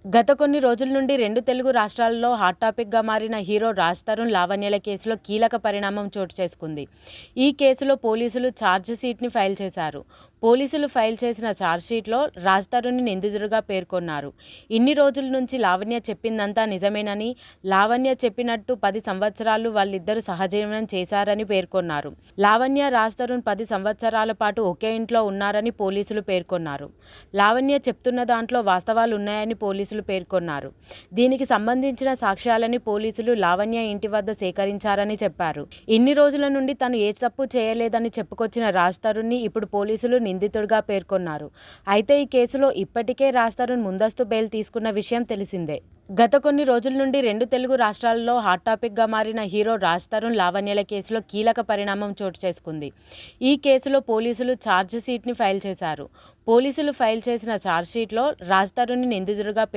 గత కొన్ని రోజుల నుండి 2 తెలుగు రాష్ట్రాల్లో హాట్ టాపిక్‌గా మారిన హీరో 'రాజ్ తరుణ్' లావణ్యల కేసులో కీలక పరిణామం చోటు చేసుకుంది. ఈ కేసులో పోలీసులు ఛార్జ్ షీట్‌ని ఫైల్ చేశారు. పోలీసులు ఫైల్ చేసిన ఛార్జ్‌షీట్‌లో 'రాజ్ తరుణ్‌ని నిందితుడిగా పేర్కొన్నారు. ఇన్ని రోజుల నుంచి లావణ్య చెప్పిందంతా నిజమేనని, లావణ్య చెప్పినట్టు 10 సంవత్సరాలు వాళ్ళిద్దరూ సహజీవనం చేశారని పేర్కొన్నారు. లావణ్య, రాజ్ తరుణ్ 10 సంవత్సరాల పాటు ఒకే ఇంట్లో ఉన్నారని పోలీసులు పేర్కొన్నారు. లావణ్య చెప్తున్న దాంట్లో వాస్తవాలున్నాయని పోలీసులు పేర్కొన్నారు. దీనికి సంబంధించిన సాక్ష్యాలని పోలీసులు లావణ్య ఇంటి వద్ద సేకరించారని చెప్పారు. ఇన్ని రోజుల నుండి తను ఏ తప్పు చేయలేదని చెప్పుకొచ్చిన రాజ్ తరుణ్‌ని ఇప్పుడు పోలీసులు నిందితుడిగా పేర్కొన్నారు. అయితే ఈ కేసులో ఇప్పటికే రాజ్ తరుణ్ ముందస్తు బెయిల్ తీసుకున్న విషయం తెలిసిందే. గత కొన్ని రోజుల నుండి 2 తెలుగు రాష్ట్రాల్లో హాట్ టాపిక్‌గా మారిన హీరో 'రాజ్ తరుణ్' లావణ్యల కేసులో కీలక పరిణామం చోటు చేసుకుంది. ఈ కేసులో పోలీసులు ఛార్జ్ షీట్‌ని ఫైల్ చేశారు. పోలీసులు ఫైల్ చేసిన ఛార్జ్‌షీట్‌లో 'రాజ్ తరుణ్‌ని నిందితుడిగా